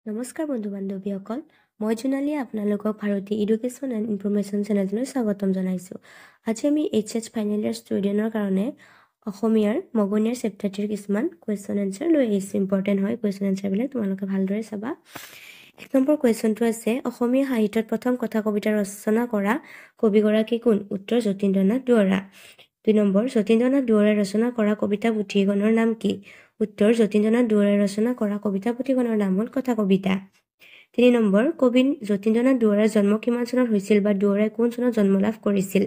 নমস্কাৰ বন্ধু বান্ধৱীসকল, মই জোনালীয়ে আপোনালোকক ভাৰতী এডুকেশ্যন এণ্ড ইনফৰমেশ্যন চেনেললৈ স্বাগতম জনাইছোঁ। আজি আমি এইচএছ ফাইনেল ইয়াৰ ষ্টুডেণ্টৰ কাৰণে অসমীয়াৰ মগনীয়াৰ চেপ্টাৰটিৰ কিছুমান কুৱেশ্যন এনচাৰ লৈ আহিছোঁ। ইম্পৰ্টেণ্ট হয় কুৱেশ্যন এনচাৰবিলাক, তোমালোকে ভালদৰে চাবা। 1 নম্বৰ কুৱেশ্যনটো আছে, অসমীয়া সাহিত্যত প্ৰথম কথা কবিতা ৰচনা কৰা কবিগৰাকী কোন? উত্তৰ যতীন্দ্ৰনাথ দুৱৰা। 2 নম্বৰ, যতীন্দ্ৰনাথ দুৱৰাই ৰচনা কৰা কবিতা পুথিখনৰ নাম কি? উত্তৰ যতীন্দ্ৰনাথ দুৱৰাই ৰচনা কৰা কবিতা পুথিখনৰ নাম হ'ল কথা কবিতা। 3 নম্বৰ, কবি যতীন্দ্ৰনাথ দুৱৰাৰ জন্ম কিমান চনত হৈছিল বা দুৱৰাই কোন চনত জন্ম লাভ কৰিছিল?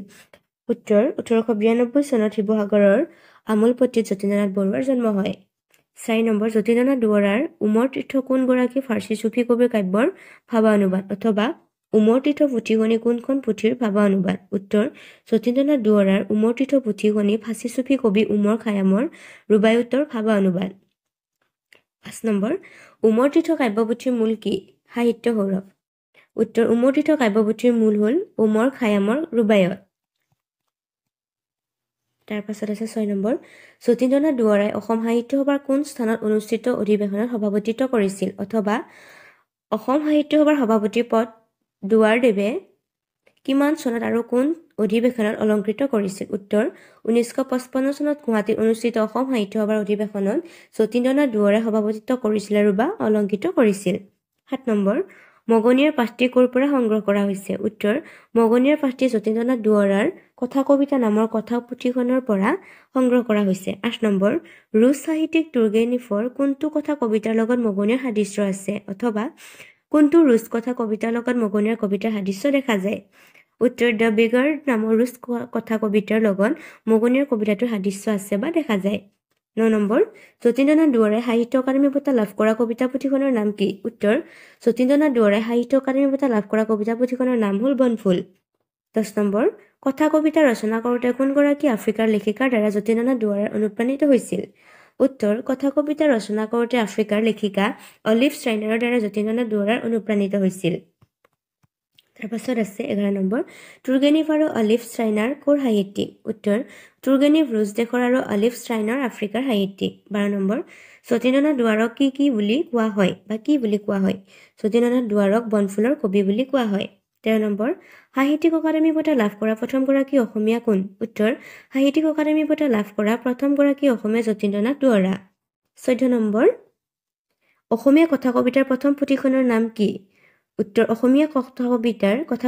উত্তৰ 1892 চনত শিৱসাগৰৰ আমোলপট্টিত যতীন্দ্ৰনাথ বৰুৱাৰ জন্ম হয়। 4 নম্বৰ, যতীন্দ্ৰনাথ দুৱৰাৰ উমৰ তীৰ্থ কোনগৰাকী ফাৰ্চী চুফী কবিৰ কাব্যৰ ভাৱানুবাদ অথবা উমৰ তীৰ্থ পুথিখনি কোনখন পুথিৰ ভাৱানুবাদ? উত্তৰ যতীন্দ্ৰনাথ দুৱৰাৰ উমৰ তীৰ্থ পুথিখনি ফাৰ্চী চুফী কবি উমৰ খায়ামৰ ৰুবায়তৰ ভাৱানুবাদ। 5 নম্বৰ, উমৰ তীৰ্থ কাব্যপুথিৰ মূল কি? সাহিত্য সৌৰভ। উত্তৰ উমৰ তীৰ্থ কাব্যপুথিৰ মূল হ'ল উমৰ খায়ামৰ ৰুবায়ত। তাৰ পাছত আছে 6 নম্বৰ, যতীন্দ্ৰনাথ দুৱৰাই অসম সাহিত্য সভাৰ কোন স্থানত অনুষ্ঠিত অধিৱেশনত সভাপতিত্ব কৰিছিল অথবা অসম সাহিত্য সভাৰ সভাপতিৰ পদ দুৱাৰদেৱে কিমান চনত আৰু কোন অধিৱেশনত অলংকৃত কৰিছিল? উত্তৰ 1955 চনত গুৱাহাটীত অনুষ্ঠিত অসম সাহিত্য সভাৰ অধিৱেশনত যতীন্দ্ৰনাথ দুৱৰাই সভাপতিত্ব কৰিছিল আৰু বা অলংকৃত কৰিছিল। 7 নম্বৰ, মগনীয়াৰ পাঠটি ক'ৰ পৰা সংগ্ৰহ কৰা হৈছে? উত্তৰ মগনীয়াৰ পাঠটি যতীন্দ্ৰনাথ দুৱৰাৰ কথা কবিতা নামৰ কথা পুথিখনৰ পৰা সংগ্ৰহ কৰা হৈছে। 8 নম্বৰ, ৰুছ সাহিত্যিক তুৰ্গেনিভৰ কোনটো কথা কবিতাৰ লগত মগনীয়াৰ সাদৃশ্য আছে অথবা কোনটো ৰুছ কথা কবিতাৰ লগত মগনীয়াৰ কবিতাৰ সাদৃশ্য দেখা যায়? উত্তৰ দ্য বিগাৰ্ড নামৰ ৰুছ কথা কবিতাৰ লগত মগনীয়াৰ কবিতাটোৰ সাদৃশ্য আছে বা দেখা যায়। 9 নম্বৰ, যতীন্দ্ৰনাথ দুৱৰাই সাহিত্য অকাডেমী বঁটা লাভ কৰা কবিতা পুথিখনৰ নাম কি? উত্তৰ যতীন্দ্ৰনাথ দুৱৰাই সাহিত্য অকাডেমী বঁটা লাভ কৰা কবিতা পুথিখনৰ নাম হ'ল বনফুল। 10 নম্বৰ, কথা কবিতা ৰচনা কৰোঁতে কোনগৰাকী আফ্ৰিকাৰ লেখিকাৰ দ্বাৰা যতীন্দ্ৰনাথ দুৱৰাই অনুপ্ৰাণিত হৈছিল? উত্তৰ কথা কবিতা ৰচনা কৰোঁতে আফ্ৰিকাৰ লেখিকা অলিভ ষ্টাইনাৰৰ দ্বাৰা যতীন্দ্ৰনাথ দুৱৰাই অনুপ্ৰাণিত হৈছিল। তাৰপাছত আছে 11 নম্বৰ, তুৰ্গেনিভ আৰু অলিভ ষ্টাইনাৰ ক'ৰ সাহিত্যিক? উত্তৰ তুৰ্গেনিভ ৰুছ দেশৰ আৰু অলিভ ষ্টাইনাৰ আফ্ৰিকাৰ সাহিত্যিক। 12 নম্বৰ, যতীন্দ্ৰনাথ দুৱৰাক কি বুলি কোৱা হয় বা কি বুলি কোৱা হয়? যতীন্দ্ৰনাথ দুৱৰাক বনফুলৰ কবি বুলি কোৱা হয়। 13 নম্বৰ, সাহিত্যিক অকাডেমী বঁটা লাভ কৰা প্ৰথমগৰাকী অসমীয়া কোন? উত্তৰ সাহিত্যিক অকাডেমী বঁটা লাভ কৰা প্ৰথমগৰাকী অসমীয়া যতীন্দ্ৰনাথ দুৱৰা। 14 নম্বৰ, অসমীয়া কথা কবিতাৰ প্ৰথম পুথিখনৰ নাম কি? উত্তৰ অসমীয়া কথা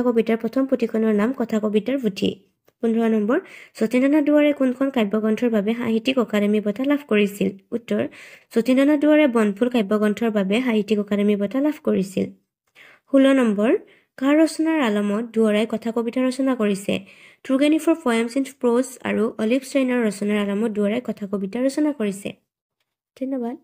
কবিতাৰ প্ৰথম পুথিখনৰ নাম কথা কবিতাৰ পুথি। 15 নম্বৰ, যতীন্দ্ৰনাথ দুৱৰাই কোনখন কাব্যগ্ৰন্থৰ বাবে সাহিত্যিক অকাডেমী বঁটা লাভ কৰিছিল? উত্তৰ যতীন্দ্ৰনাথ দুৱৰাই বনফুল কাব্যগ্ৰন্থৰ বাবে সাহিত্যিক অকাডেমী বঁটা লাভ কৰিছিল। 16 নম্বৰ, কাৰ ৰচনাৰ আলমত দুৱৰাই কথা কবিতা ৰচনা কৰিছে? তুৰ্গেনিভৰ পয়েমছ ইন প্ৰ'জ আৰু অলিভ ষ্টাইনাৰৰ ৰচনাৰ আলমত দুৱৰাই কথা কবিতা ৰচনা কৰিছে। ধন্যবাদ।